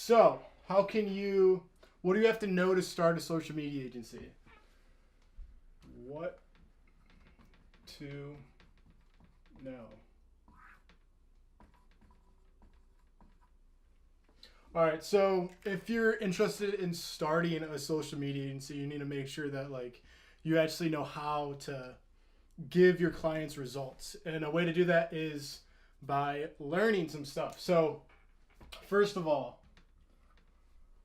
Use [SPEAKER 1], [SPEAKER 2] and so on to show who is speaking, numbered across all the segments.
[SPEAKER 1] So, what do you have to know to start a social media agency? What to know? All right, so if you're interested in starting a social media agency, you need to make sure that you actually know how to give your clients results. And a way to do that is by learning some stuff. So, first of all,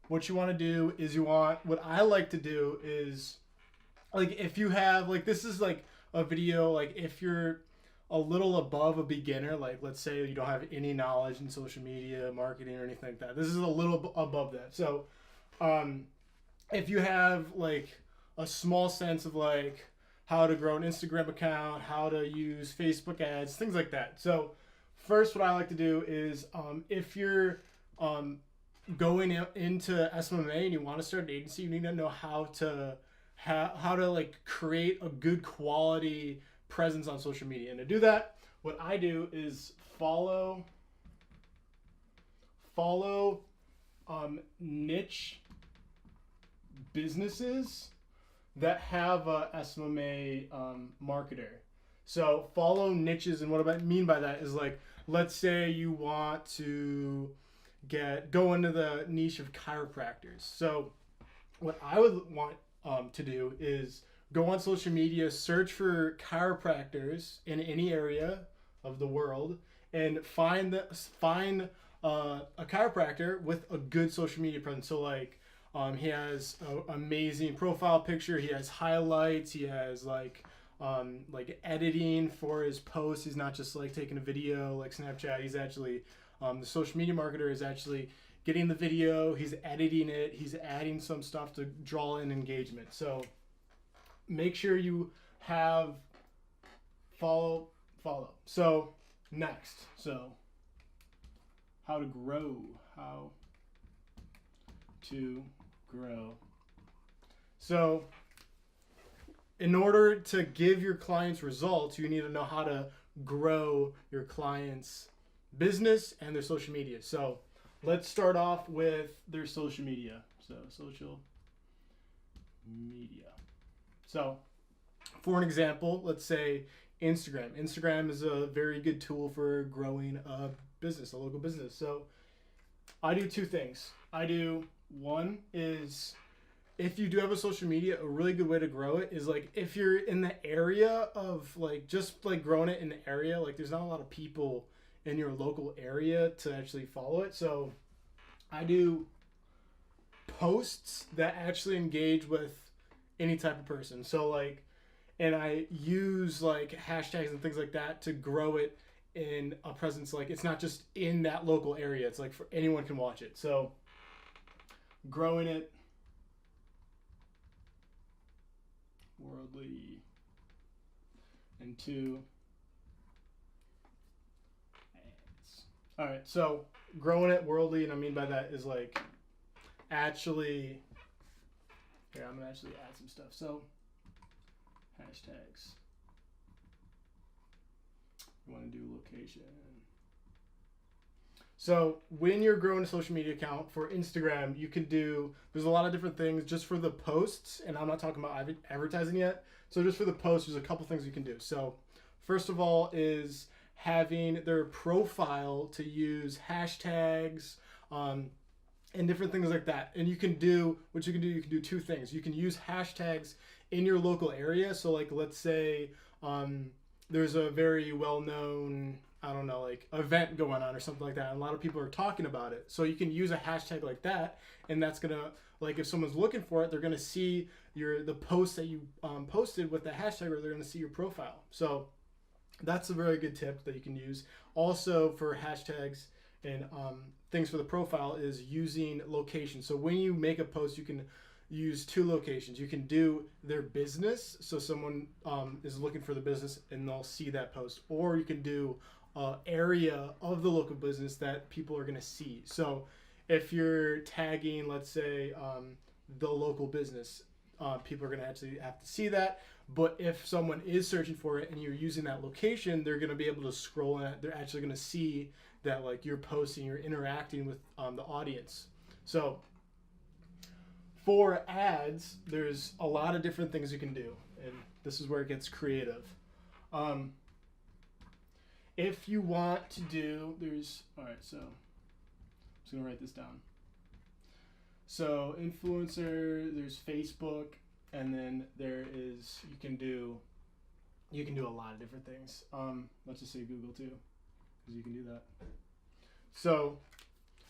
[SPEAKER 1] what you want to do is what I like to do is if you have this is a video, if you're a little above a beginner, let's say you don't have any knowledge in social media marketing or anything like that. This is a little above that. So if you have a small sense of how to grow an Instagram account, how to use Facebook ads, things like that. So first, what I like to do is if you're going into Smma and you want to start an agency, you need to know how to create a good quality presence on social media. And to do that, what I do is follow niche businesses that have a Smma marketer. So follow niches, and what I mean by that is let's say you want to go into the niche of chiropractors. So what I would want to do is go on social media, search for chiropractors in any area of the world, and find a chiropractor with a good social media presence. So he has an amazing profile picture. He has highlights. He has editing for his posts. He's not just taking a video like Snapchat. He's actually the social media marketer is actually getting the video. He's editing it. He's adding some stuff to draw in engagement. So make sure you have follow. So next, how to grow. So in order to give your clients results, you need to know how to grow your clients' business and their social media. So let's start off with their social media. So social media. So for an example, let's say Instagram. Instagram is a very good tool for growing a business, a local business. So I do two things. One is, if you do have a social media, a really good way to grow it is if you're in the area of just growing it in the area, there's not a lot of people in your local area to actually follow it. So I do posts that actually engage with any type of person. So and I use hashtags and things like that to grow it in a presence. It's not just in that local area. It's for anyone can watch it. So growing it worldly, and two, ads. All right, so growing it worldly, and I mean by that is actually, here, I'm gonna actually add some stuff. So hashtags, you want to do location. So when you're growing a social media account for Instagram, there's a lot of different things just for the posts, and I'm not talking about advertising yet. So just for the posts, there's a couple things you can do. So first of all is having their profile to use hashtags and different things like that. And you can do two things. You can use hashtags in your local area. So let's say there's a very well-known, event going on or something like that, and a lot of people are talking about it. So you can use a hashtag like that, and that's gonna if someone's looking for it, they're gonna see the post that you posted with the hashtag, or they're gonna see your profile. So that's a very good tip that you can use. Also for hashtags and things for the profile is using location. So when you make a post, you can use two locations. You can do their business, so someone is looking for the business and they'll see that post, or you can do area of the local business that people are going to see. So if you're tagging, let's say, the local business, people are going to actually have to see that. But if someone is searching for it and you're using that location, they're going to be able to scroll in it. They're actually going to see that you're posting, you're interacting with the audience. So for ads, there's a lot of different things you can do, and this is where it gets creative. Um, if you want to do, all right, so I'm just gonna write this down. So influencer, there's Facebook, and then there is you can do a lot of different things. Let's just say Google too, because you can do that. So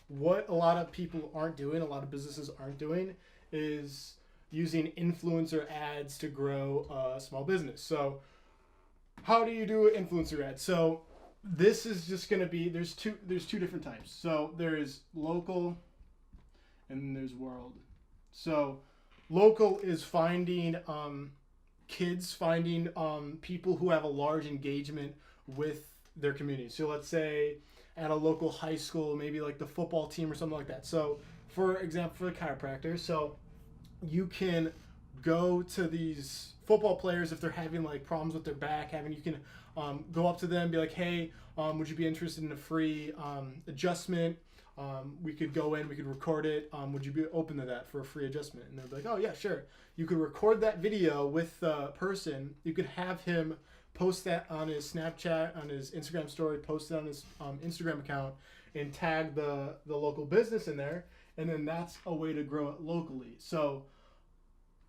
[SPEAKER 1] what a lot of people aren't doing, a lot of businesses aren't doing, is using influencer ads to grow a small business. So how do you do influencer ads? So this is just going to be there's two different types. So there's local and then there's world. So local is finding kids, finding people who have a large engagement with their community. So let's say at a local high school, maybe like the football team or something like that. So for example, for the chiropractor, so you can go to these football players if they're having like problems with their back, you can go up to them and be like, hey, would you be interested in a free adjustment? We could go in, we could record it. Would you be open to that for a free adjustment? And they'll be like, oh yeah, sure. You could record that video with the person. You could have him post that on his Snapchat, on his Instagram story, post it on his Instagram account, and tag the local business in there. And then that's a way to grow it locally. So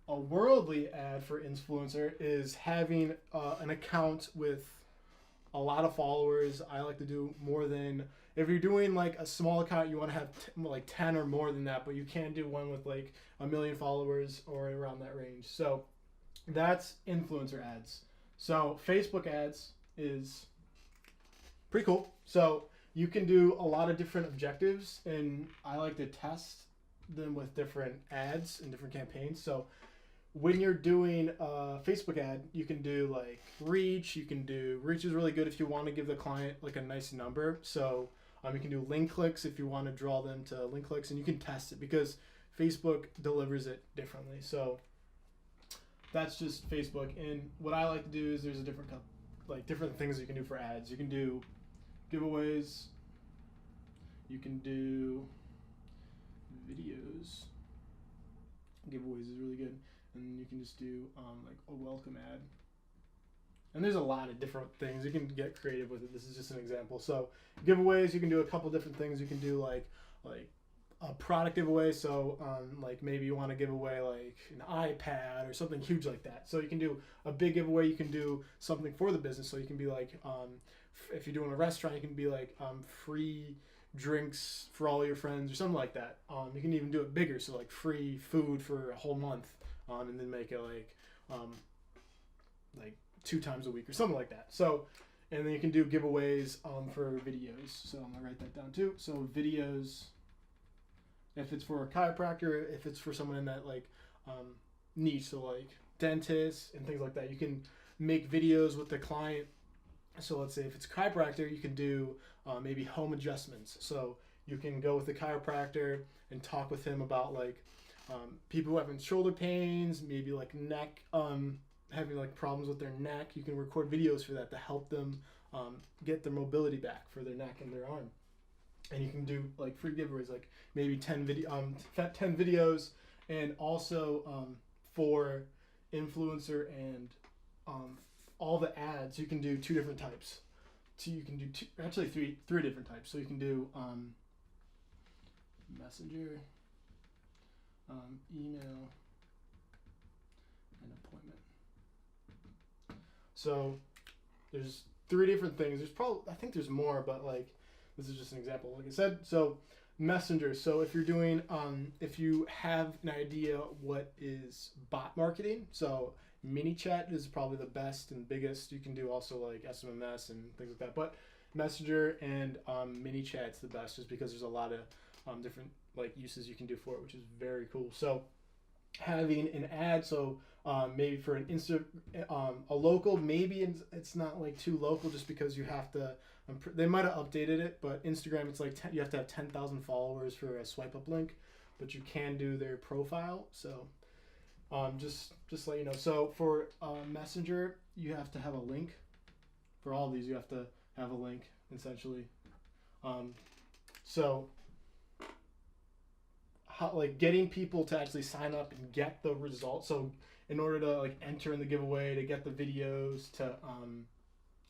[SPEAKER 1] a worldly ad for influencer is having an account with a lot of followers. I like to do more than, if you're doing like a small account, you want to have like 10 or more than that, but you can't do one with like 1 million followers or around that range. So that's influencer ads. So Facebook ads is pretty cool. So you can do a lot of different objectives, and I like to test them with different ads and different campaigns. So when you're doing a Facebook ad, you can do like reach. Reach is really good if you want to give the client like a nice number. So you can do link clicks if you want to draw them to link clicks, and you can test it because Facebook delivers it differently. So that's just Facebook. And what I like to do is there's a different things you can do for ads. You can do giveaways. You can do videos. Giveaways is really good. And you can just do like a welcome ad. And there's a lot of different things. You can get creative with it. This is just an example. So giveaways, you can do a couple different things. You can do like a product giveaway. So like maybe you want to give away like an iPad or something huge like that. So you can do a big giveaway. You can do something for the business. So you can be like, if you're doing a restaurant, you can be like free drinks for all your friends or something like that. You can even do it bigger. So like free food for a whole month. And then make it like 2 times a week or something like that. So, and then you can do giveaways for videos. So I'm gonna write that down too. So videos, if it's for a chiropractor, if it's for someone in that like niche, so like dentists and things like that, you can make videos with the client. So let's say if it's a chiropractor, you can do maybe home adjustments. So you can go with the chiropractor and talk with him about like people who having shoulder pains, maybe like neck, having like problems with their neck. You can record videos for that to help them get their mobility back for their neck and their arm. And you can do like free giveaways, like maybe 10 videos, and also for influencer and all the ads, you can do 2 different types. So you can do three different types. So you can do messenger, email, and appointment. So there's 3 different things. I think there's more, but like this is just an example. Like I said, so messenger. So if you're doing, if you have an idea what is bot marketing, so mini chat is probably the best and biggest. You can do also like SMMS and things like that, but messenger and mini chat's the best just because there's a lot of different like uses you can do for it, which is very cool. So having an ad, so maybe for an a local, maybe it's not like too local just because you have to, they might have updated it, but Instagram, it's like you have to have 10,000 followers for a swipe up link, but you can do their profile. So just let you know. So for Messenger, you have to have a link. For all of these, you have to have a link essentially. So how, like getting people to actually sign up and get the results. So in order to like enter in the giveaway, to get the videos, to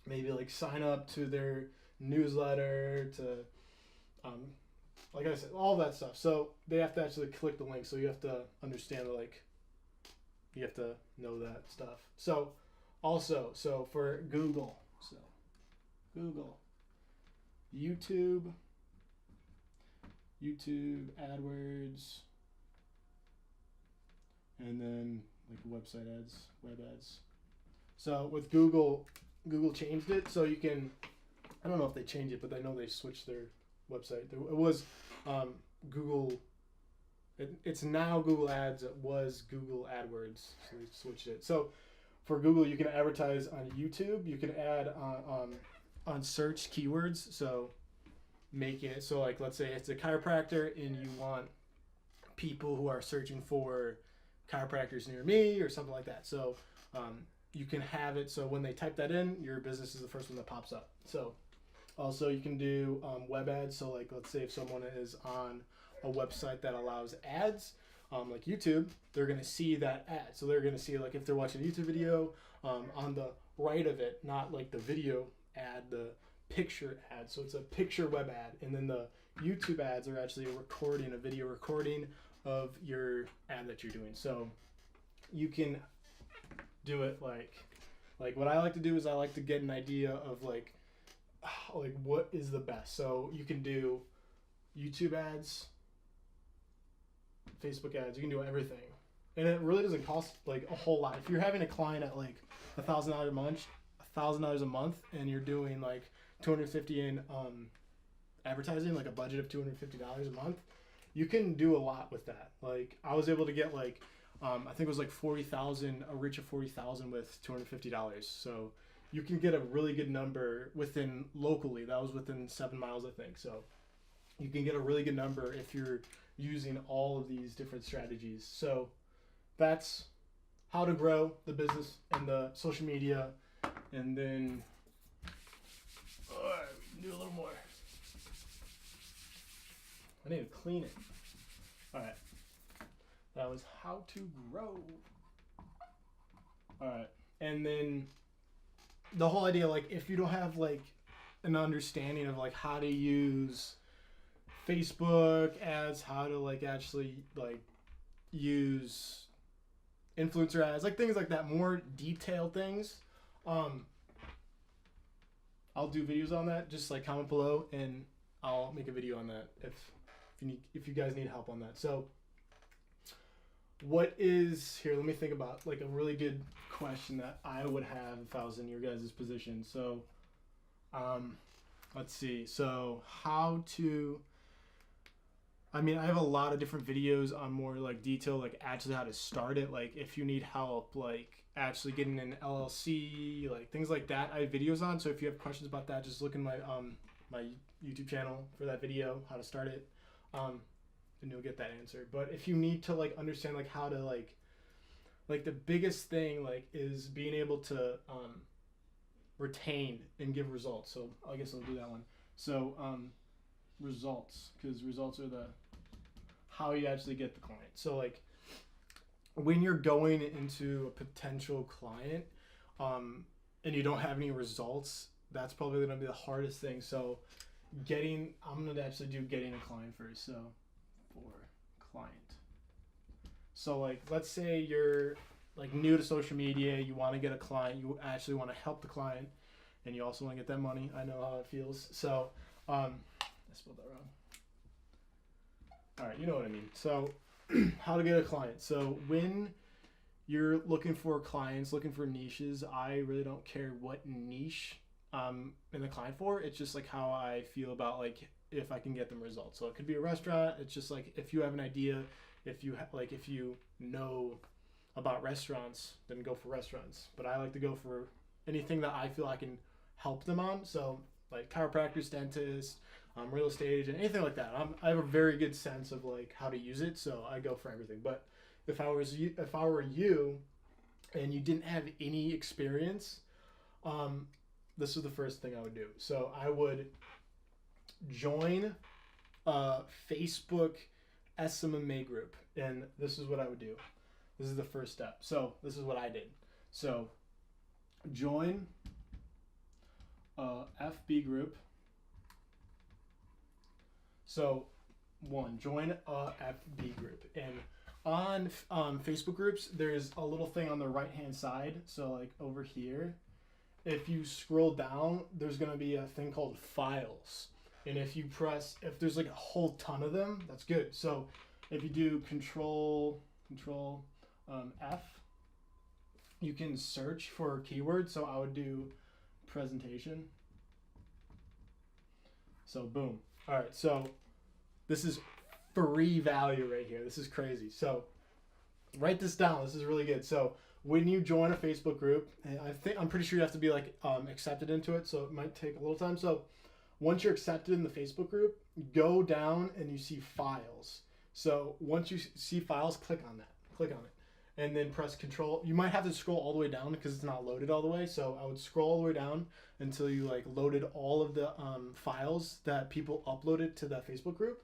[SPEAKER 1] maybe like sign up to their newsletter, to um, like I said, all that stuff. So they have to actually click the link. So you have to understand like you have to know that stuff. So also, so for Google, so Google, YouTube, AdWords, and then like website ads, web ads. So with Google, Google changed it so you can. I don't know if they changed it, but I know they switched their website. It was Google. It's now Google Ads. It was Google AdWords, so they switched it. So for Google, you can advertise on YouTube. You can add on search keywords. So make it so like let's say it's a chiropractor and you want people who are searching for chiropractors near me or something like that. So you can have it so when they type that in, your business is the first one that pops up. So also you can do web ads. So like let's say if someone is on a website that allows ads, like YouTube, they're going to see that ad. So they're going to see like if they're watching a YouTube video on the right of it, not like the video ad, the picture ad. So it's a picture web ad, and then the YouTube ads are actually a video recording of your ad that you're doing. So you can do it like what I like to do is I like to get an idea of like what is the best. So you can do YouTube ads, Facebook ads, you can do everything. And it really doesn't cost like a whole lot. If you're having a client at like $1,000 a month, and you're doing like $250 in advertising, like a budget of $250 a month, you can do a lot with that. Like I was able to get like I think it was like 40,000, a reach of 40,000 with $250. So you can get a really good number within locally. That was within 7 miles, I think. So you can get a really good number if you're using all of these different strategies. So that's how to grow the business and the social media. And then we can do a little more. I need to clean it. All right. That was how to grow. All right. And then the whole idea, like if you don't have like an understanding of like how to use Facebook ads, how to like actually like use influencer ads, like things like that, more detailed things. I'll do videos on that. Just like comment below and I'll make a video on that if you guys need help on that. So what is here? Let me think about like a really good question that I would have if I was in your guys' position. So let's see. So how to, I mean, I have a lot of different videos on more like detail, like actually how to start it. Like if you need help, like actually getting an LLC, like things like that, I have videos on. So if you have questions about that, just look in my my YouTube channel for that video, how to start it, and you'll get that answer. But if you need to like understand like how to like the biggest thing like is being able to retain and give results. So I guess I'll do that one. So results, because results are the how you actually get the client. So like when you're going into a potential client and you don't have any results, that's probably going to be the hardest thing. So I'm going to actually do getting a client first. So for client. So like let's say you're like new to social media, you want to get a client, you actually want to help the client, and you also want to get that money. I know how it feels. So I spelled that wrong. All right, you know what I mean. So how to get a client. So when you're looking for clients, looking for niches, I really don't care what niche in the client for. It's just like how I feel about like if I can get them results. So it could be a restaurant. It's just like if you have an idea, if you if you know about restaurants, then go for restaurants. But I like to go for anything that I feel I can help them on. So like chiropractors, dentists, real estate agent, anything like that. I have a very good sense of like how to use it, so I go for everything. But if I were you, and you didn't have any experience, this is the first thing I would do. So I would join Facebook Smma group, and this is what I would do. This is the first step. So this is what I did. So join a FB group. So join a FB group, and on Facebook groups, there's a little thing on the right hand side. So like over here, if you scroll down, there's gonna be a thing called files, and if there's like a whole ton of them, that's good. So if you do control F, you can search for keywords. So I would do presentation. So boom. All right. So this is free value right here. This is crazy. So write this down. This is really good. So when you join a Facebook group, and I'm pretty sure you have to be like accepted into it, so it might take a little time. So once you're accepted in the Facebook group, go down and you see files. So once you see files, click on it, and then press control. You might have to scroll all the way down because it's not loaded all the way. So I would scroll all the way down until you like loaded all of the files that people uploaded to that Facebook group.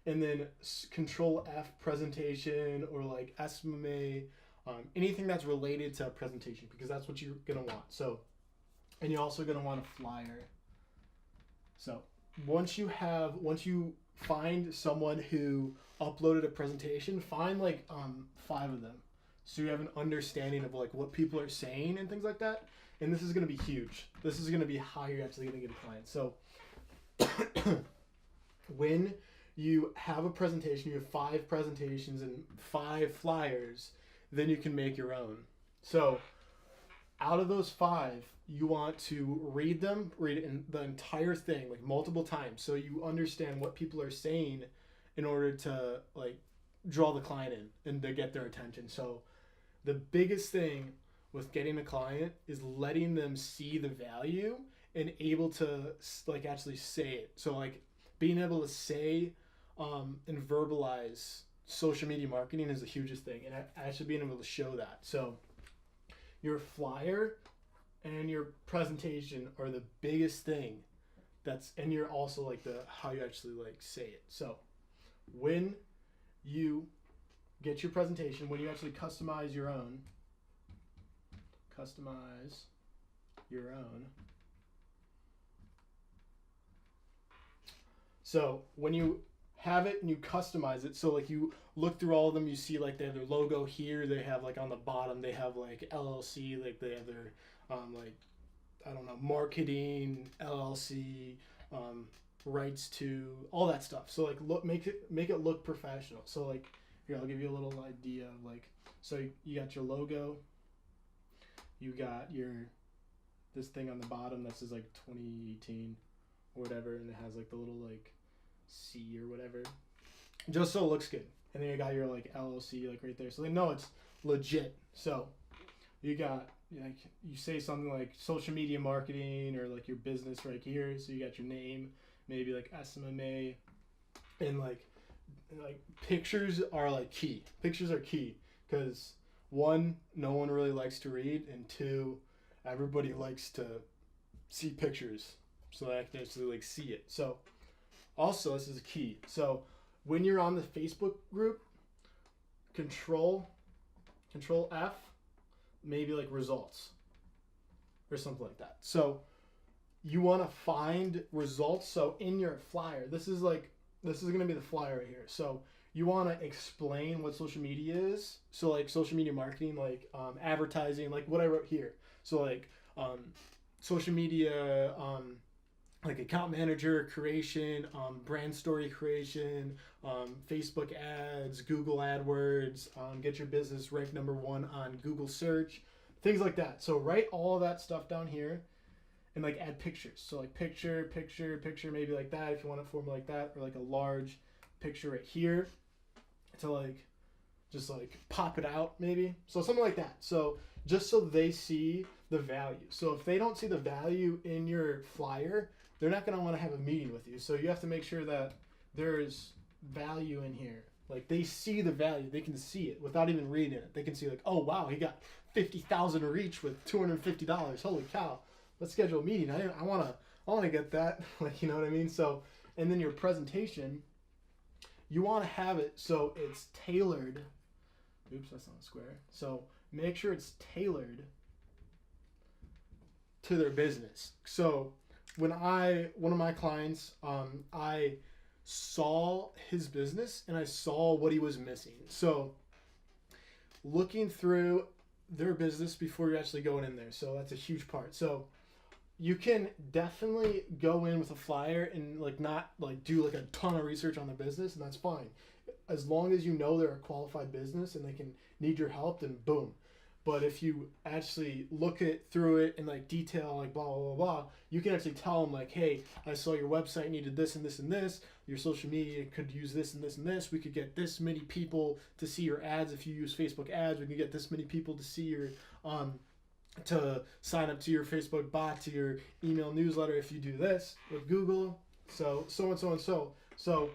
[SPEAKER 1] And then control F presentation, or like Smma, anything that's related to a presentation, because that's what you're gonna want. So, and you're also gonna want a flyer. So once you find someone who uploaded a presentation, find like 5 of them, so you have an understanding of like what people are saying and things like that. And this is gonna be huge. This is gonna be how you're actually gonna get a client. So when you have a presentation, you have 5 presentations and 5 flyers, then you can make your own. So out of those 5, you want to read it in the entire thing, like multiple times, so you understand what people are saying in order to like draw the client in and to get their attention. So the biggest thing with getting a client is letting them see the value and able to like actually say it. So like being able to say and verbalize social media marketing is the hugest thing, and actually being able to show that. So your flyer and your presentation are the biggest thing. And you're also like how you actually like say it. So when you get your presentation, when you actually customize your own, so when you have it and you customize it, so like you look through all of them, you see like they have their logo here, they have like on the bottom they have like LLC, like they have their like I don't know, marketing LLC, rights to, all that stuff. So like make it look professional. So like here, I'll give you a little idea of like, so you got your logo, you got this thing on the bottom that says like 2018 or whatever, and it has like the little like C or whatever, just so it looks good. And then you got your like LLC like right there, so they know it's legit. So you got like, you say something like social media marketing or like your business right here, so you got your name, maybe like Smma, and like pictures are like key. Pictures are key because 1, no one really likes to read, and 2, everybody likes to see pictures, so they can actually like see it. So also, this is key. So when you're on the Facebook group, control F, maybe like results or something like that. So you want to find results. So in your flyer, this is going to be the flyer right here. So you want to explain what social media is. So like social media marketing, like advertising, like what I wrote here. So like social media, like account manager creation, brand story creation, Facebook ads, Google AdWords, get your business ranked #1 on Google search, things like that. So write all of that stuff down here and like add pictures. So like picture, maybe like that if you want a form like that, or like a large picture right here to like just like pop it out maybe. So something like that. So just so they see the value. So if they don't see the value in your flyer, they're not going to want to have a meeting with you. So you have to make sure that there's value in here. Like they see the value. They can see it without even reading it. They can see like, oh, wow, he got 50,000 reach with $250. Holy cow. Let's schedule a meeting. I want to get that. Like, you know what I mean? So, and then your presentation, you want to have it so it's tailored. Oops, that's not a square. So make sure it's tailored to their business. So one of my clients, I saw his business and I saw what he was missing. So looking through their business before you're actually going in there. So that's a huge part. So you can definitely go in with a flyer and like not like do like a ton of research on their business, and that's fine. As long as you know they're a qualified business and they can need your help, then boom. But if you actually look through it in like detail, like blah, blah, blah, blah, you can actually tell them like, hey, I saw your website needed this and this and this. Your social media could use this and this and this. We could get this many people to see your ads. If you use Facebook ads, we can get this many people to see your, to sign up to your Facebook bot, to your email newsletter if you do this with Google. So and so and so. So,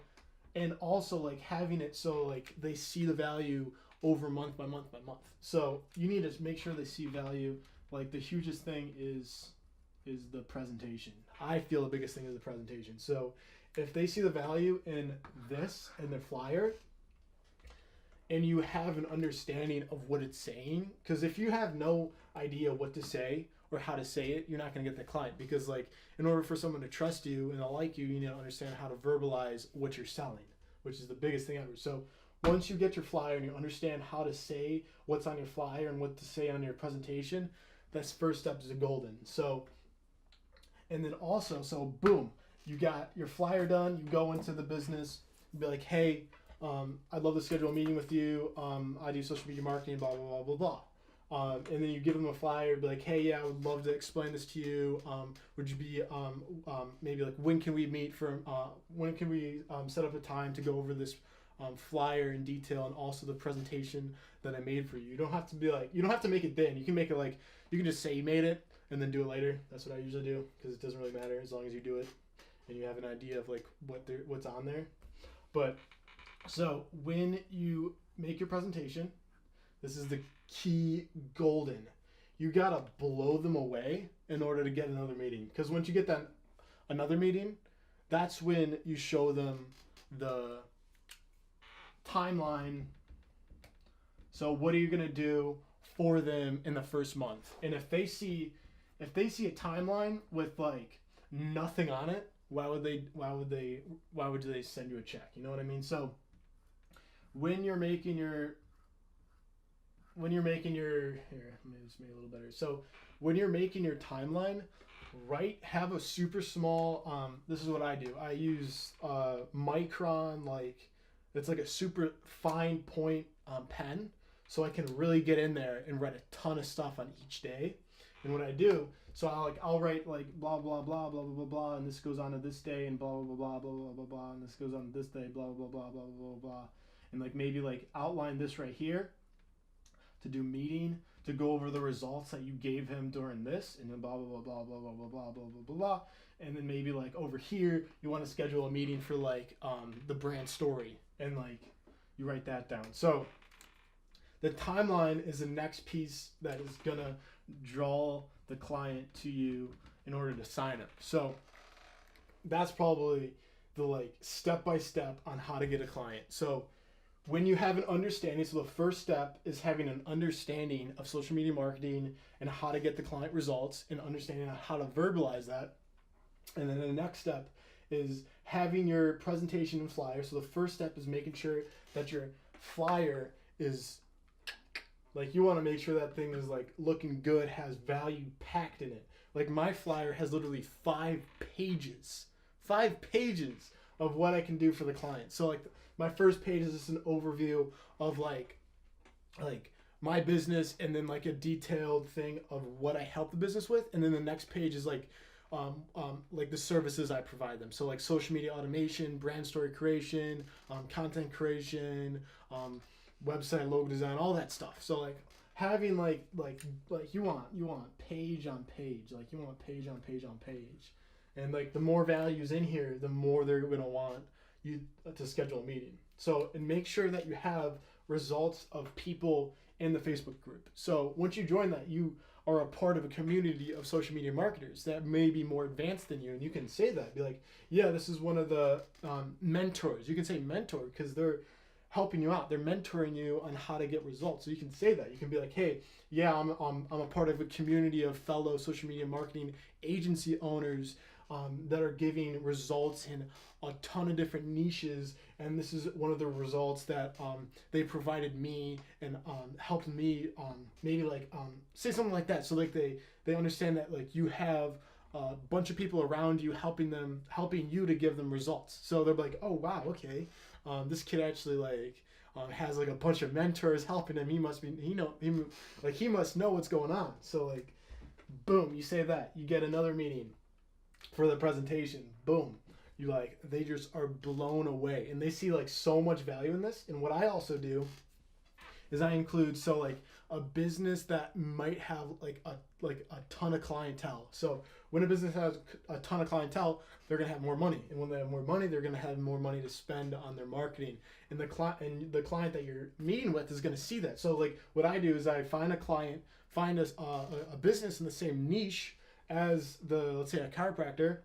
[SPEAKER 1] and also like having it so like they see the value over month by month by month. So you need to make sure they see value. Like the hugest thing is the presentation. I feel the biggest thing is the presentation. So if they see the value in this and the flyer, and you have an understanding of what it's saying, because if you have no idea what to say or how to say it, you're not going to get the client. Because like in order for someone to trust you and to like you, you need to understand how to verbalize what you're selling, which is the biggest thing ever. So once you get your flyer and you understand how to say what's on your flyer and what to say on your presentation, that's first step is golden. So, and then also, so boom, you got your flyer done. You go into the business, be like, hey, I'd love to schedule a meeting with you. I do social media marketing, blah, blah, blah, blah, blah. And then you give them a flyer, be like, hey, yeah, I would love to explain this to you. Would you be, maybe like, when can we meet when can we set up a time to go over this flyer in detail and also the presentation that I made for you. You don't have to be like, you don't have to make it then. You can make it like, you can just say you made it and then do it later. That's what I usually do because it doesn't really matter as long as you do it and you have an idea of like what's on there. But so when you make your presentation, this is the key golden. You gotta blow them away in order to get another meeting. Because once you get that another meeting, that's when you show them the timeline. So what are you gonna do for them in the first month? And if they see a timeline with like nothing on it, why would they send you a check? You know what I mean? So when you're making your here, let me just make it a little better. So when you're making your timeline, have a super small, this is what I do. I use micron, like it's like a super fine point pen, so I can really get in there and write a ton of stuff on each day. And what I do, so I'll write like blah blah blah blah blah blah blah, and this goes on to this day, and blah blah blah blah blah blah blah, and this goes on to this day, blah blah blah blah blah blah, and like maybe like outline this right here to do meeting, to go over the results that you gave him during this, and then blah blah blah blah blah blah blah blah blah blah blah, and then maybe like over here you want to schedule a meeting for like the brand story, and like you write that down. So the timeline is the next piece that is gonna draw the client to you in order to sign up. So that's probably the like step by step on how to get a client. So when you have an understanding, so the first step is having an understanding of social media marketing and how to get the client results and understanding how to verbalize that. And then the next step is having your presentation and flyer. So the first step is making sure that your flyer is like, you want to make sure that thing is like looking good, has value packed in it. Like my flyer has literally 5 pages of what I can do for the client. So like my first page is just an overview of like my business, and then like a detailed thing of what I help the business with. And then the next page is like the services I provide them. So like social media automation, brand story creation, content creation, website logo design, all that stuff. So like having like you want page on page, like you want page on page on page, and like the more values in here, the more they're gonna want you to schedule a meeting. So, and make sure that you have results of people in the Facebook group. So once you join that, you are a part of a community of social media marketers that may be more advanced than you, and you can say that. Be like, yeah, this is one of the mentors. You can say mentor because they're helping you out. They're mentoring you on how to get results. So you can say that. You can be like, hey, yeah, I'm a part of a community of fellow social media marketing agency owners that are giving results in a ton of different niches, and this is one of the results that they provided me and helped me maybe like say something like that, so like they understand that like you have a bunch of people around you helping you to give them results. So they're like, oh wow, okay, this kid actually like has like a bunch of mentors helping him. He must know what's going on. So like, boom, you say that, you get another meeting for the presentation. Boom, you like, they just are blown away and they see like so much value in this. And what I also do is I include, so like a business that might have like a ton of clientele. So when a business has a ton of clientele, they're gonna have more money, and when they have more money, they're gonna have more money to spend on their marketing. And the client that you're meeting with is gonna see that. So like what I do is I find a client, find a business in the same niche as let's say a chiropractor,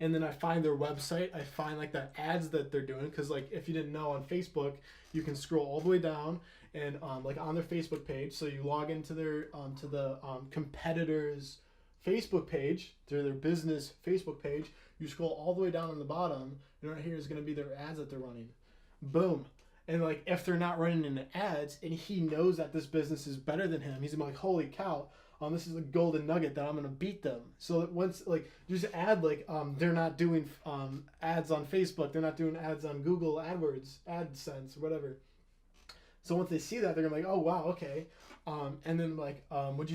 [SPEAKER 1] and then I find their website. I find like the ads that they're doing, because like if you didn't know, on Facebook you can scroll all the way down and like on their Facebook page. So you log into their to the competitors Facebook page, through their business Facebook page. You scroll all the way down on the bottom, and right here is going to be their ads that they're running. Boom. And like if they're not running any ads and he knows that this business is better than him, he's gonna be like, holy cow, this is a golden nugget that I'm gonna beat them. So that once like you just add like they're not doing ads on Facebook, they're not doing ads on Google AdWords, AdSense, or whatever. So once they see that, they're gonna be like, oh wow, okay. And then like, would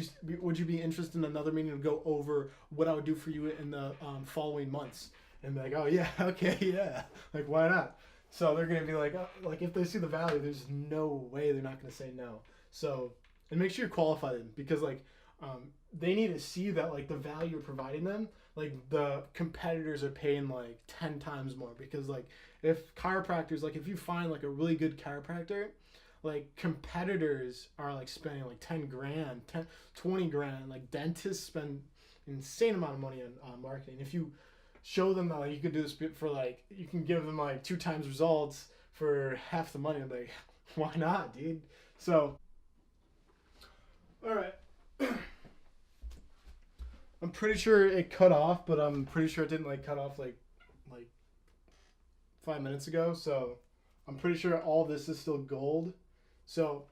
[SPEAKER 1] you be interested in another meeting to go over what I would do for you in the following months? And be like, oh yeah, okay, yeah, like why not? So they're gonna be like if they see the value, there's no way they're not gonna say no. So, and make sure you qualify them, because like they need to see that like the value you're providing them, like the competitors are paying like 10 times more. Because like if chiropractors, like if you find like a really good chiropractor, like competitors are like spending like 10 grand, 20 grand. Like dentists spend insane amount of money on marketing. If you show them that like you could do this for like, you can give them like 2 times results for half the money, I'm like, why not, dude? So, all right. I'm pretty sure it cut off, but I'm pretty sure it didn't like cut off like 5 minutes ago. So I'm pretty sure all this is still gold. So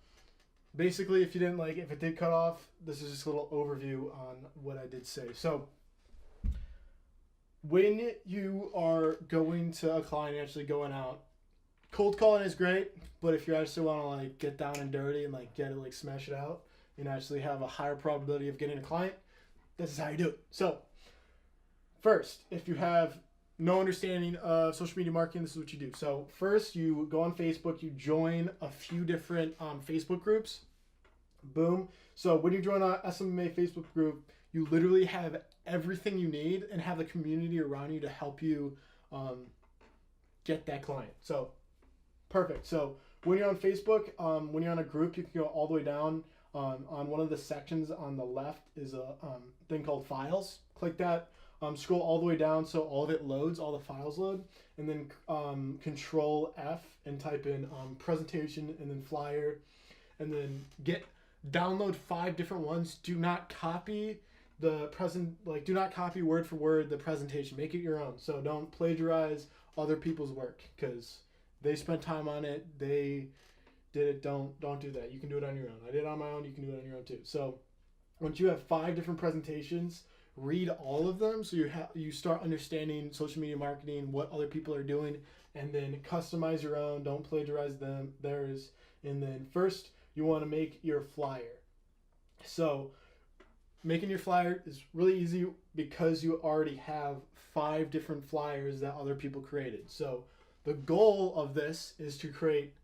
[SPEAKER 1] basically, if it did cut off, this is just a little overview on what I did say. So when you are going to a client, actually going out, cold calling is great, but if you actually want to like get down and dirty and like get it, like smash it out, and actually have a higher probability of getting a client, this is how you do it. So first, if you have no understanding of social media marketing, this is what you do. So first, you go on Facebook, you join a few different Facebook groups. Boom. So when you join a Smma Facebook group, you literally have everything you need and have the community around you to help you get that client. So perfect. So when you're on Facebook, when you're on a group, you can go all the way down. On one of the sections on the left is a thing called files. Click that. Scroll all the way down so all of it loads, all the files load, and then Control F and type in presentation and then flyer, and then download 5 different ones. Do not copy do not copy word for word the presentation. Make it your own. So don't plagiarize other people's work, because they spent time on it. They did it. Don't do that. You can do it on your own. I did it on my own. You can do it on your own too. So once you have 5 different presentations, read all of them so you start understanding social media marketing, what other people are doing, and then customize your own. Don't plagiarize theirs. And then first, you want to make your flyer. So making your flyer is really easy because you already have 5 different flyers that other people created. So the goal of this is to create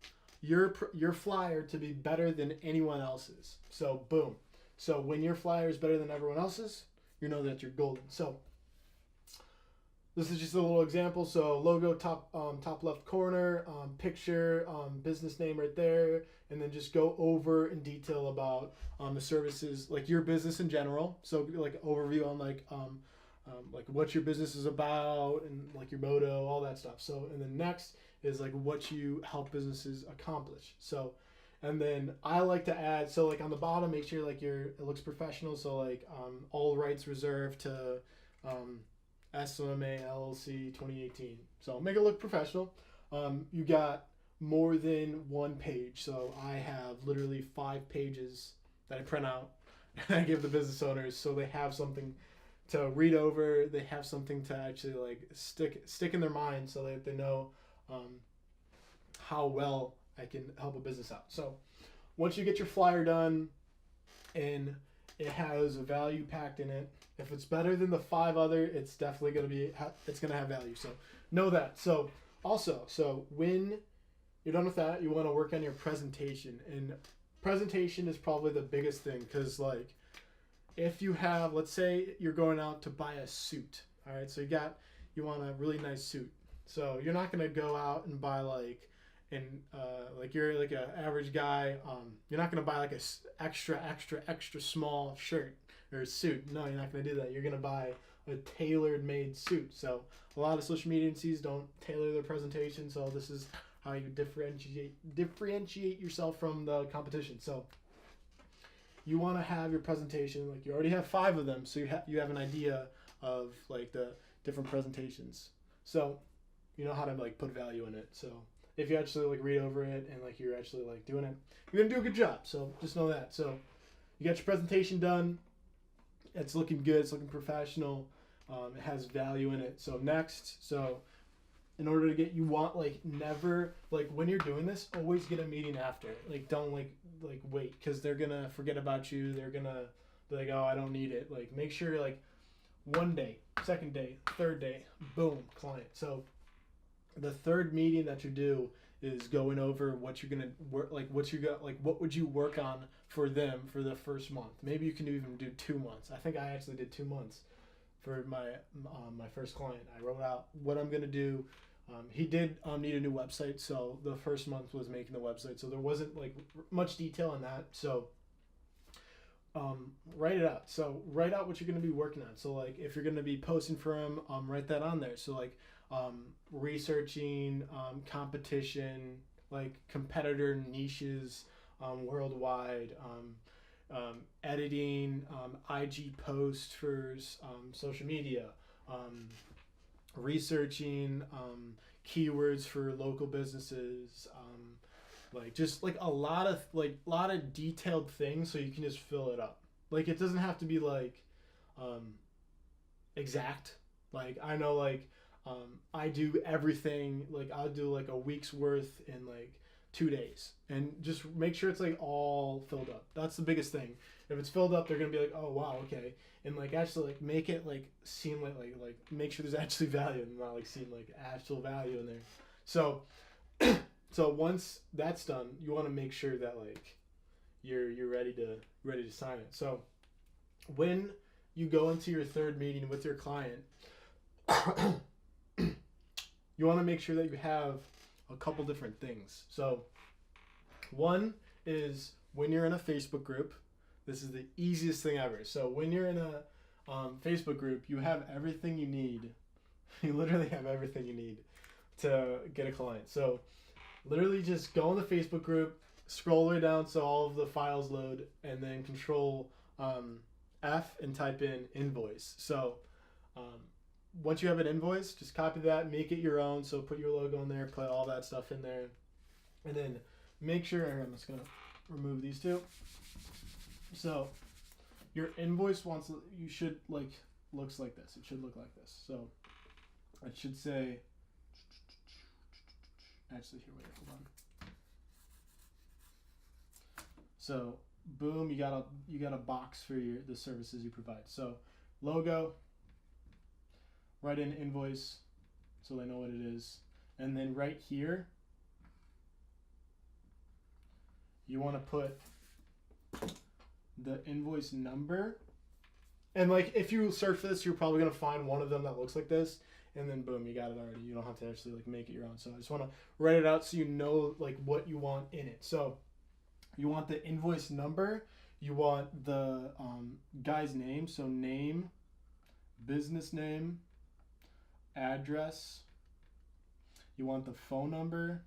[SPEAKER 1] your flyer to be better than anyone else's. So boom. So when your flyer is better than everyone else's, you know that you're golden. So this is just a little example. So logo top left corner, picture, business name right there, and then just go over in detail about the services, like your business in general. So like overview on like what your business is about and like your motto, all that stuff. So and then next is like what you help businesses accomplish. So and then I like to add, so like on the bottom, make sure like it looks professional. So like all rights reserved to Smma LLC 2018. So make it look professional. You got more than one page. So I have literally 5 pages that I print out and I give the business owners so they have something to read over. They have something to actually like stick in their mind so that they know how well I can help a business out. So once you get your flyer done and it has a value packed in it, if it's better than the 5 other, it's definitely going to be, it's going to have value. So know that. So also, so when you're done with that, you want to work on your presentation. And presentation is probably the biggest thing, because like if you have, let's say you're going out to buy a suit. All right. So you want a really nice suit. So you're not going to go out and buy like you're like an average guy. You're not going to buy like a extra small shirt or a suit. No, you're not going to do that. You're going to buy a tailored made suit. So a lot of social media agencies don't tailor their presentation. So this is how you differentiate yourself from the competition. So you want to have your presentation, like you already have 5 of them. So you have an idea of like the different presentations. So you know how to like put value in it. So if you actually like read over it and like you're actually like doing it, you're gonna do a good job. So just know that. So you got your presentation done. It's looking good. It's looking professional. It has value in it. So next, so in order to get, you want like never, like when you're doing this, always get a meeting after. Like don't like wait, because they're gonna forget about you. They're gonna be like, oh, I don't need it. Like make sure like one day, second day, third day, boom, client. So the third meeting that you do is going over what you're gonna work, like what would you work on for them for the first month. Maybe you can even do 2 months. I think I actually did 2 months for my first client. I wrote out what I'm gonna do. He did need a new website, so the first month was making the website. So there wasn't like much detail on that. So write it out. So write out what you're going to be working on. So like if you're going to be posting for him, write that on there. So like researching competition, like competitor niches worldwide, editing IG posts for social media, researching keywords for local businesses, like just like a lot of detailed things so you can just fill it up. Like it doesn't have to be like exact. Like I know like I do everything, like I'll do like a week's worth in like 2 days, and just make sure it's like all filled up. That's the biggest thing. If it's filled up, they're gonna be like, oh wow, okay, and like actually like make it like seem like make sure there's actually value and not like seem like actual value in there. So so once that's done, you want to make sure that like you're ready to sign it. So when you go into your third meeting with your client, you want to make sure that you have a couple different things. So one is when you're in a Facebook group, this is the easiest thing ever. So when you're in a Facebook group, you have everything you need. You literally have everything you need to get a client. So literally just go in the Facebook group, scroll all the way down so all of the files load, and then control F and type in invoice. So once you have an invoice, just copy that, make it your own. So put your logo in there, put all that stuff in there, and then make sure, I'm just gonna remove these two. So your invoice looks like this. It should look like this. So it should say, actually here, wait, hold on. So boom, you got a box for the services you provide. So logo, write in invoice so they know what it is, and then right here you want to put the invoice number. And like if you search for this, you're probably gonna find one of them that looks like this, and then boom, you got it already. You don't have to actually like make it your own. So I just want to write it out so you know like what you want in it. So you want the invoice number, you want the guy's name, so name, business name, address, you want the phone number,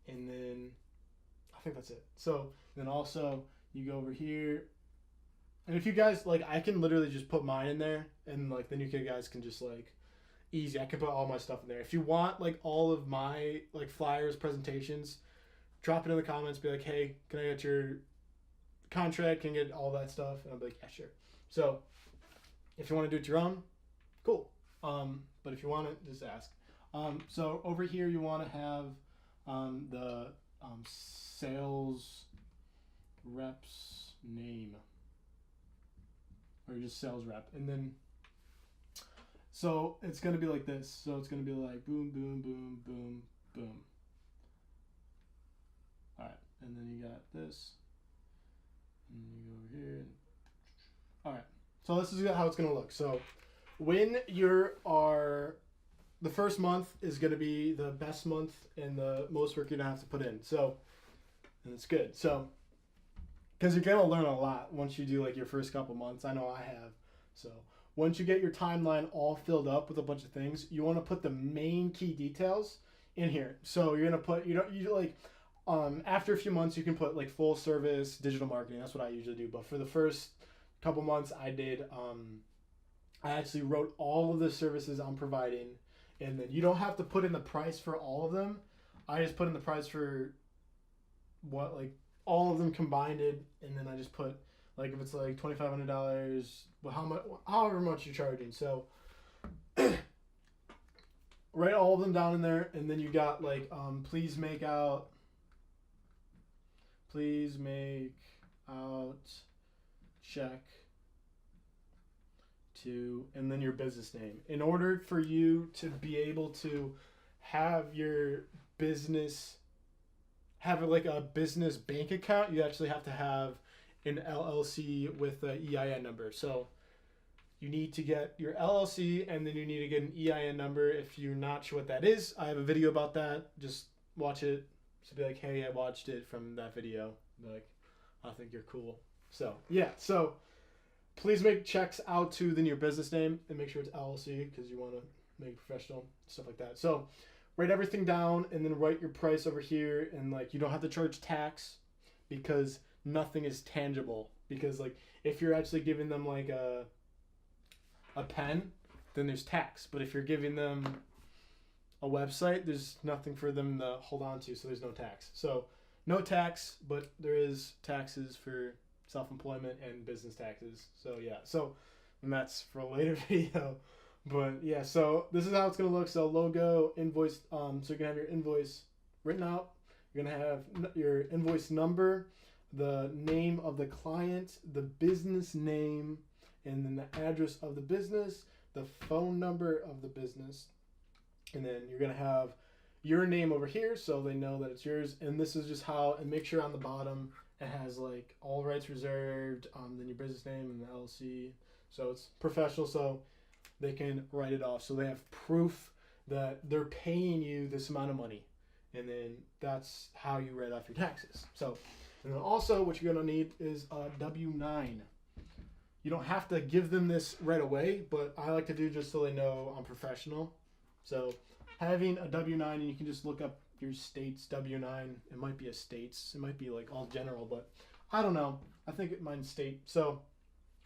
[SPEAKER 1] and then I think that's it. So then also you go over here, and if you guys like, I can literally just put mine in there, and like then you guys can just like easy. I can put all my stuff in there. If you want like all of my like flyers, presentations, drop it in the comments. Be like, hey, can I get your contract? Can I get all that stuff? And I'll be like, yeah, sure. So if you want to do it your own, cool. But if you want it, just ask. So over here you want to have the sales rep's name, or just sales rep, and then so it's gonna be like this. So it's gonna be like boom, boom, boom, boom, boom. All right, and then you got this, and you go over here. All right, so this is how it's gonna look. So when the first month is gonna be the best month and the most work you're gonna have to put in. So, and it's good. So, because you're gonna learn a lot once you do like your first couple months. I know I have. So once you get your timeline all filled up with a bunch of things, you want to put the main key details in here. So you're gonna put after a few months you can put like full service digital marketing. That's what I usually do. But for the first couple months, I did. I actually wrote all of the services I'm providing, and then you don't have to put in the price for all of them. I just put in the price for what like all of them combined, and then I just put like if it's like $2,500, well, however much you're charging. So write all of them down in there, and then you got like please make out check to, and then your business name. In order for you to be able to have your business have like a business bank account, you actually have to have an LLC with an EIN number. So you need to get your LLC, and then you need to get an EIN number. If you're not sure what that is, I have a video about that. Just watch it. So be like, hey, I watched it from that video. Be like, I think you're cool. So yeah, so please make checks out to then your business name, and make sure it's LLC because you want to make it professional, stuff like that. So write everything down, and then write your price over here, and like you don't have to charge tax because nothing is tangible. Because like if you're actually giving them like a pen, then there's tax. But if you're giving them a website, there's nothing for them to hold on to, so there's no tax. So no tax, but there is taxes for self-employment and business taxes. So yeah, so and that's for a later video. But yeah, so this is how it's gonna look. So logo, invoice, so you're gonna have your invoice written out. You're gonna have your invoice number, the name of the client, the business name, and then the address of the business, the phone number of the business, and then you're gonna have your name over here so they know that it's yours. And this is just how, and make sure on the bottom it has like all rights reserved, then your business name and the LLC, so it's professional, so they can write it off, so they have proof that they're paying you this amount of money, and then that's how you write off your taxes. So, and then also what you're gonna need is a W-9. You don't have to give them this right away, but I like to do just so they know I'm professional. So having a W-9, and you can just look up your state's W-9. It might be a state's, it might be like all general, but I don't know. I think mine's state. So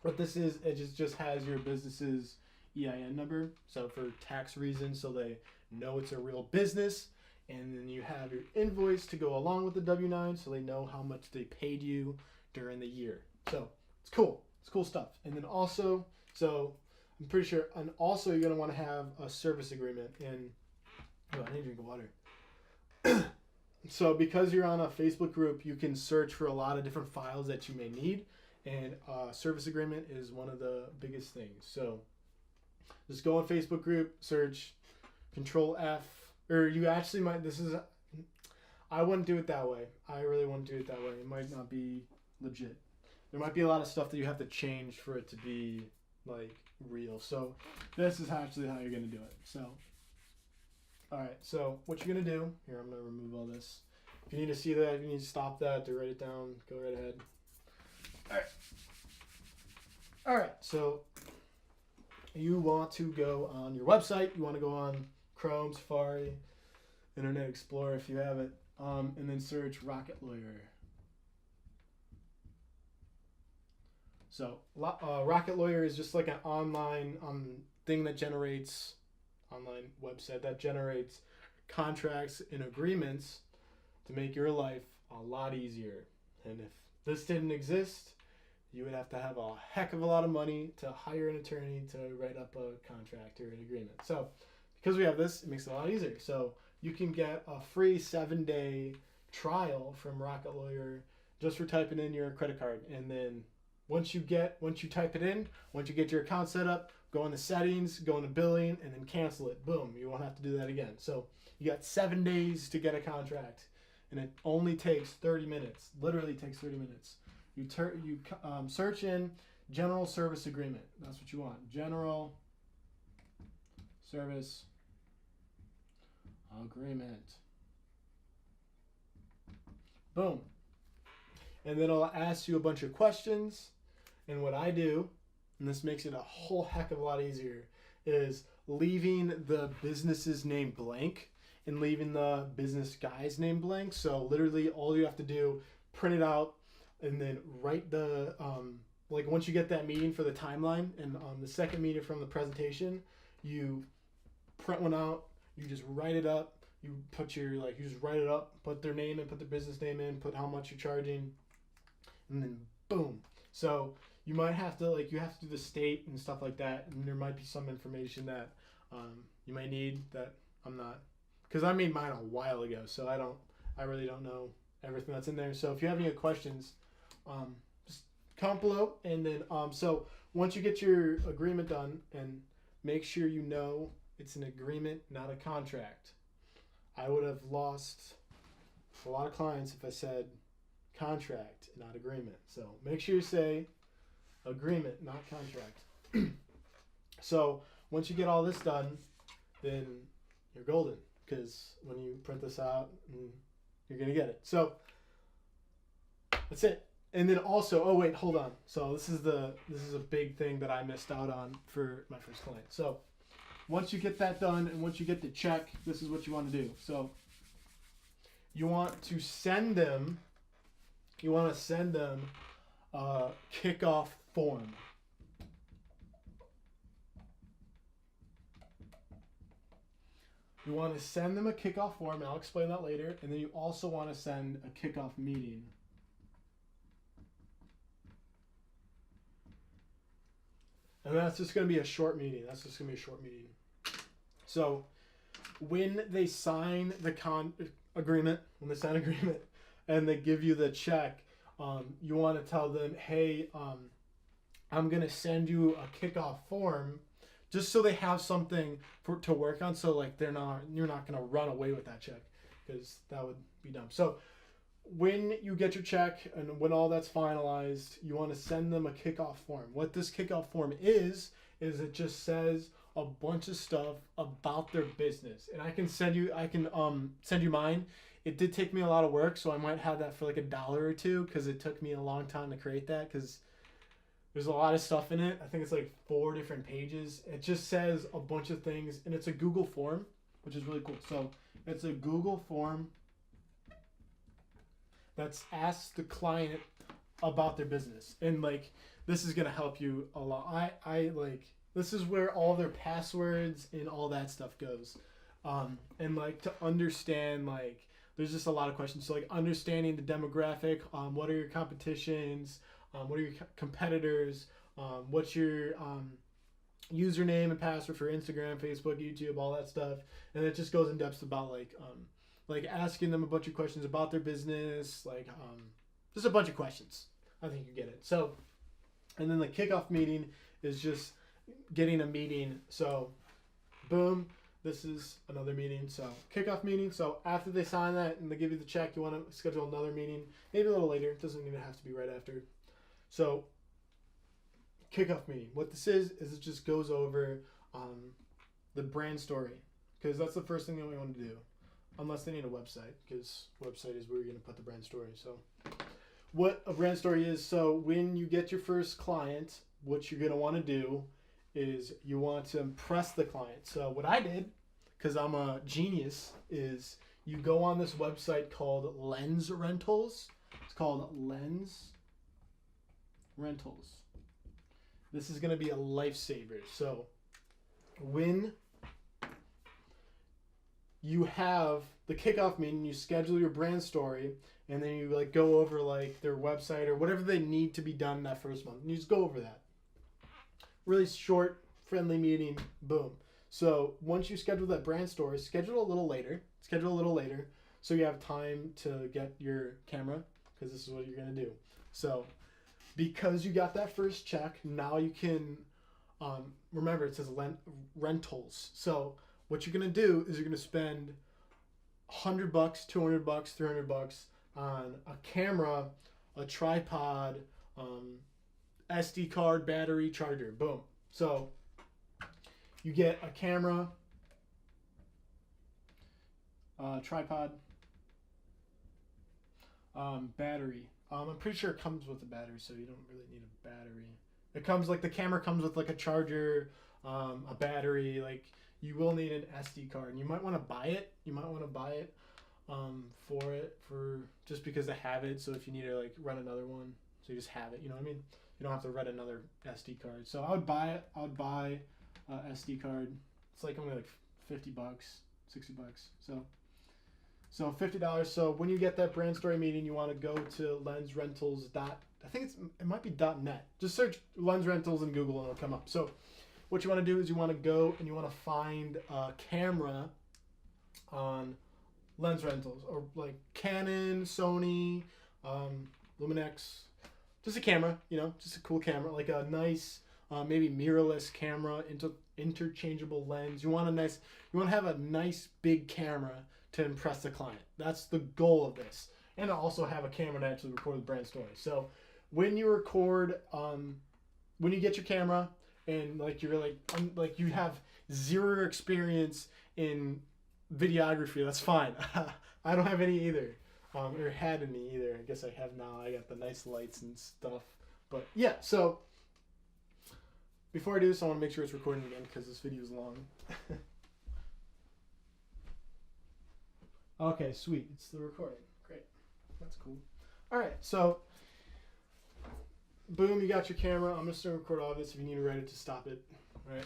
[SPEAKER 1] what this is, it just has your business's EIN number. So for tax reasons, so they know it's a real business. And then you have your invoice to go along with the W-9, so they know how much they paid you during the year. So it's cool. It's cool stuff. And then also, so I'm pretty sure, and also you're going to want to have a service agreement. And oh, I need to drink water. So because you're on a Facebook group, you can search for a lot of different files that you may need, and service agreement is one of the biggest things. So just go on Facebook group, search Control F, or you actually might, I wouldn't do it that way. I really wouldn't do it that way. It might not be legit. There might be a lot of stuff that you have to change for it to be like real. So this is actually how you're going to do it. So, all right. So what you're going to do here, I'm going to remove all this. If you need to see that, if you need to stop that, to write it down, go right ahead. All right. All right. So you want to go on your website. You want to go on Chrome, Safari, Internet Explorer if you have it, and then search Rocket Lawyer. So Rocket Lawyer is just like an online thing that generates online website that generates contracts and agreements to make your life a lot easier. And if this didn't exist, you would have to have a heck of a lot of money to hire an attorney to write up a contract or an agreement. So because we have this, it makes it a lot easier. So you can get a free 7-day trial from Rocket Lawyer just for typing in your credit card. And then once you type it in, once you get your account set up, go into settings, go into billing, and then cancel it. Boom, you won't have to do that again. So you got 7 days to get a contract, and it only takes 30 minutes. Literally takes 30 minutes. You search in General Service Agreement. That's what you want. General Service Agreement. Boom. And then it'll ask you a bunch of questions. And what I do, and this makes it a whole heck of a lot easier, is leaving the business's name blank and leaving the business guy's name blank. So literally all you have to do, print it out, and then write the, like once you get that meeting for the timeline and the second meeting from the presentation, you print one out, you just write it up, you just write it up, put their name in, put their business name in, put how much you're charging, and then boom. So you might have to, you have to do the state and stuff like that, and there might be some information that you might need that I'm not, because I made mine a while ago, so I really don't know everything that's in there. So if you have any questions, just comment below, and then so once you get your agreement done, and make sure you know it's an agreement, not a contract. I would have lost a lot of clients if I said contract, not agreement. So make sure you say agreement, not contract. So once you get all this done, then you're golden, because when you print this out, you're gonna get it. So that's it. And then also, oh wait, hold on. So this is a big thing that I missed out on for my first client. So once you get that done and once you get the check, this is what you want to do. So you want to send them a kickoff form. You want to send them a kickoff form, and I'll explain that later. And then you also want to send a kickoff meeting. And that's just going to be a short meeting. So when they sign the agreement, and they give you the check, you want to tell them, hey, I'm going to send you a kickoff form, just so they have something to work on. So you're not going to run away with that check, because that would be dumb. So when you get your check and when all that's finalized, you want to send them a kickoff form. What this kickoff form is it just says a bunch of stuff about their business. And I can send you mine. It did take me a lot of work, so I might have that for $1 or $2, because it took me a long time to create that, because there's a lot of stuff in it. I think it's 4 different pages. It just says a bunch of things, and it's a Google form, which is really cool. So it's a Google form that's asked the client about their business, and this is gonna help you a lot. This is where all their passwords and all that stuff goes, and to understand, there's just a lot of questions. So understanding the demographic, what are your competitions, what are your competitors, what's your username and password for Instagram, Facebook, YouTube, all that stuff, and it just goes in depth about asking them a bunch of questions about their business, just a bunch of questions. I think you get it. So, and then the kickoff meeting is just getting a meeting. So, boom, this is another meeting. So, kickoff meeting. So, after they sign that and they give you the check, you want to schedule another meeting, maybe a little later. It doesn't even have to be right after. So, kickoff meeting. What this is it just goes over the brand story, because that's the first thing that we want to do, unless they need a website, because website is where you're going to put the brand story. So what a brand story is, so when you get your first client, what you're going to want to do is you want to impress the client. So what I did, because I'm a genius, is you go on this website called Lens Rentals. It's called Lens Rentals. This is going to be a lifesaver. So when you have the kickoff meeting, you schedule your brand story, and then you like go over like their website or whatever they need to be done that first month. And you just go over that. Really short, friendly meeting, boom. So once you schedule that brand story, schedule a little later, so you have time to get your camera, because this is what you're going to do. So because you got that first check, now you can, remember it says rentals. So what you're going to do is you're going to spend $100, $200, $300 on a camera, a tripod, SD card, battery, charger, boom. So you get a camera, tripod, battery. I'm pretty sure it comes with a battery, so you don't really need a battery. It comes like the camera comes with like a charger, a battery. Like you will need an SD card, and you might want to buy it. For just because I have it. So if you need to like run another one, so you just have it. You know what I mean? You don't have to run another SD card. So I would buy it. I would buy SD card. It's like only like $50, $60. So $50. So when you get that brand story meeting, you want to go to lensrentals. I think it might be .net. Just search Lens Rentals in Google and it'll come up. So what you want to do is you want to go and you want to find a camera on Lens Rentals, or like Canon, Sony, Luminex. Just a camera, just a cool camera, like a nice, maybe mirrorless camera, interchangeable lens. You want to have a nice big camera to impress the client. That's the goal of this. And also have a camera to actually record the brand story. So when you record, when you get your camera and like you're like you have zero experience in videography, that's fine. I don't have any either. Or had any either. I guess I have now. I got the nice lights and stuff. But yeah, so before I do this, I want to make sure it's recording again because this video is long. Okay, sweet. It's the recording. Great. That's cool. All right, so boom, you got your camera. I'm just going to record all this. If you need to write it, to stop it. All right.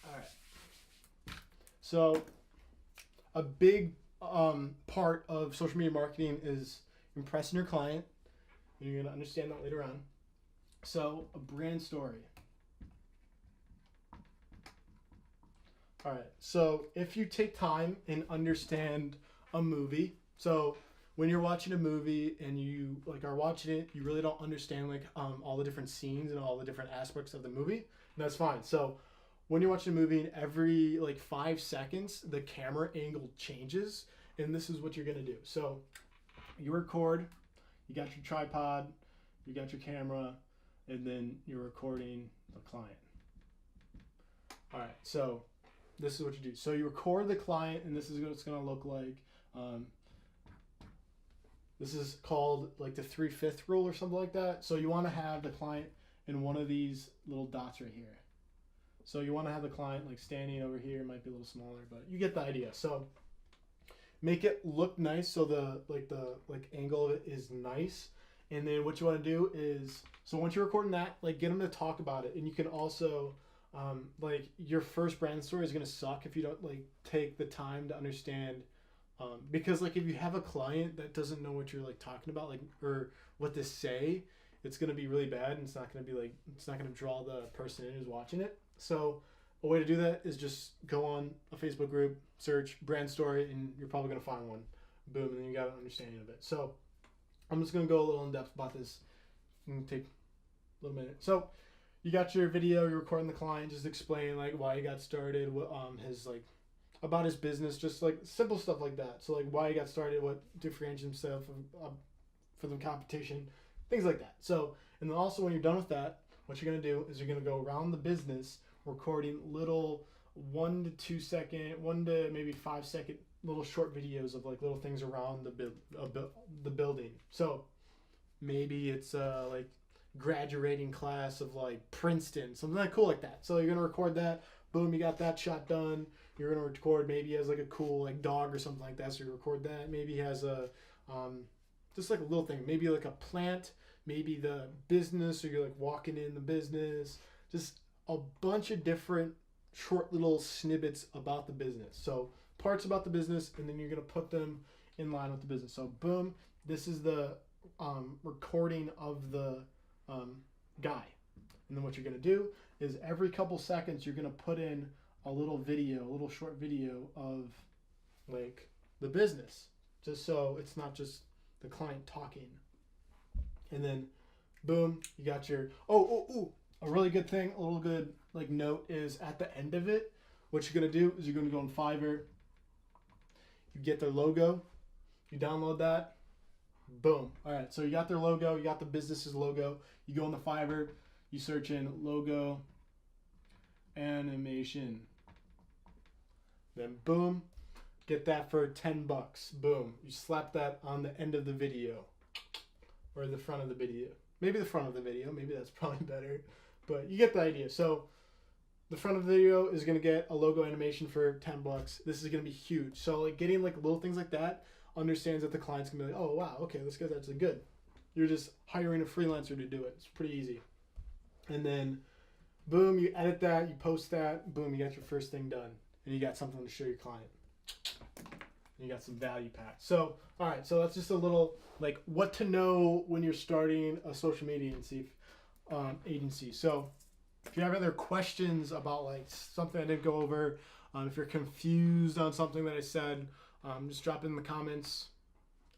[SPEAKER 1] All right. So a big part of social media marketing is impressing your client. And you're going to understand that later on. So a brand story. All right. So if you take time and understand a movie, so when you're watching a movie and you like are watching it, you really don't understand like all the different scenes and all the different aspects of the movie. And that's fine. So when you're watching a movie, and every like 5 seconds, the camera angle changes, and this is what you're gonna do. So you record, you got your tripod, you got your camera, and then you're recording the client. All right, so this is what you do. So you record the client, and this is what it's gonna look like. This is called like the 3/5 rule or something like that. So you want to have the client in one of these little dots right here. So you want to have the client like standing over here. It might be a little smaller, but you get the idea. So make it look nice, so the angle of it is nice. And then what you want to do is, so once you're recording that, like get them to talk about it. And you can also like your first brand story is gonna suck if you don't like take the time to understand. Because like if you have a client that doesn't know what you're like talking about, like or what to say, it's gonna be really bad, and it's not gonna draw the person in who's watching it. So a way to do that is just go on a Facebook group, search brand story, and you're probably gonna find one. Boom, and then you got an understanding of it. So I'm just gonna go a little in depth about this. And take a little minute. So you got your video, you're recording the client, just explain like why he got started, what his like about his business, just like simple stuff like that. So like why he got started, what differentiates himself from the competition, things like that. So And then also when you're done with that, what you're gonna do is you're gonna go around the business recording little 1 to 2 second, 1 to maybe 5 second little short videos of like little things around the building. So maybe it's like graduating class of like Princeton, something like cool like that. So you're gonna record that. Boom, you got that shot done. You're gonna record maybe he has like a cool like dog or something like that. So you record that. Maybe he has a just like a little thing. Maybe like a plant. Maybe the business, or you're like walking in the business. Just a bunch of different short little snippets about the business. So parts about the business, and then you're gonna put them in line with the business. So boom, this is the recording of the guy. And then what you're gonna do is every couple seconds you're gonna put in a little video, a little short video of like the business, just so it's not just the client talking. And then boom, you got your a really good thing, a little good like note is at the end of it, what you're gonna do is you're gonna go on Fiverr, you get their logo, you download that, boom. All right, so you got their logo, you got the business's logo, you go on the Fiverr, you search in logo animation, then boom, get that for $10. Boom, you slap that on the end of the video or the front of the video. Maybe the front of the video, maybe that's probably better, but you get the idea. So the front of the video is gonna get a logo animation for $10. This is gonna be huge. So like getting like little things like that understands that the client's gonna be like, oh wow, okay, this guy's actually good. You're just hiring a freelancer to do it. It's pretty easy. And then boom, you edit that, you post that, boom, you got your first thing done. And you got something to show your client. And you got some value packed. So, all right, so that's just a little like what to know when you're starting a social media agency. So if you have other questions about like something I didn't go over, if you're confused on something that I said, just drop it in the comments.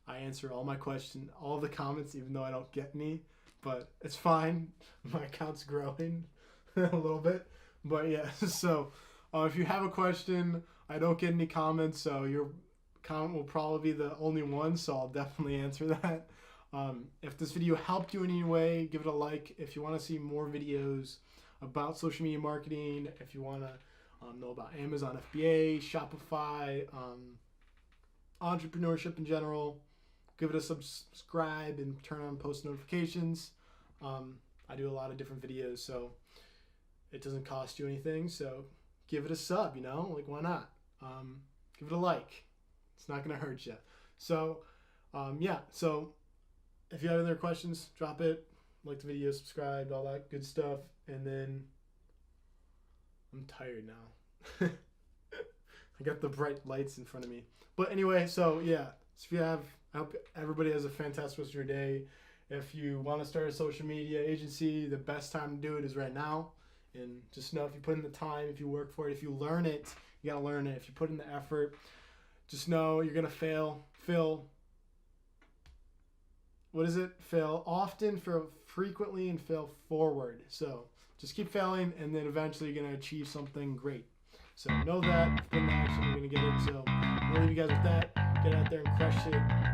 [SPEAKER 1] I answer all my questions, all the comments, even though I don't get any, but it's fine. My account's growing a little bit, but yeah. So if you have a question, I don't get any comments, so your comment will probably be the only one, so I'll definitely answer that. If this video helped you in any way, give it a like. If you want to see more videos about social media marketing, if you want to know about Amazon FBA, Shopify, entrepreneurship in general, give it a subscribe and turn on post notifications. I do a lot of different videos, so it doesn't cost you anything, so give it a sub, like why not? Give it a like. It's not gonna hurt you. So yeah, so if you have other questions, drop it, like the video, subscribe, all that good stuff. And then I'm tired now. I got the bright lights in front of me, but anyway, so yeah, so I hope everybody has a fantastic rest of your day. If you want to start a social media agency, the best time to do it is right now. And just know, if you put in the time, if you work for it, if you learn it, you got to learn it. If you put in the effort, just know you're going to fail. Fail often, fail frequently, and fail forward. So just keep failing, and then eventually you're going to achieve something great. So know that. Put in action, you're going to get it. So I'm going to leave you guys with that. Get out there and crush it.